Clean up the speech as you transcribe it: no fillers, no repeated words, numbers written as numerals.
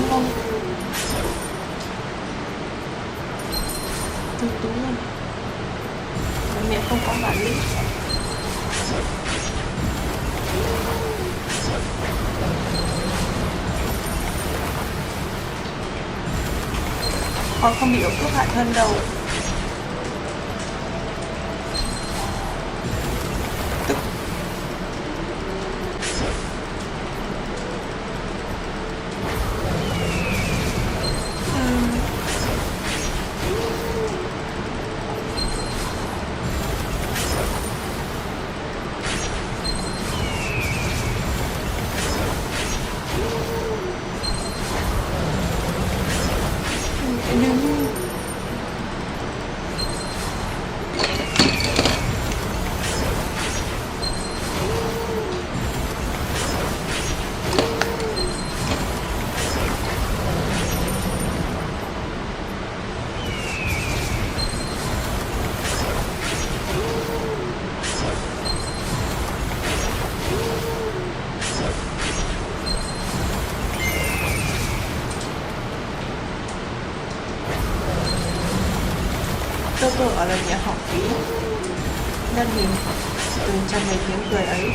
không từ tú luôn. Mẹ không có bản lĩnh. Con không bị ốm thuốc hạ thân đâu. Tức. Đừng. Tôi ở là nhà họ phí. Nhân hình từng tràn đầy tiếng cười ấy.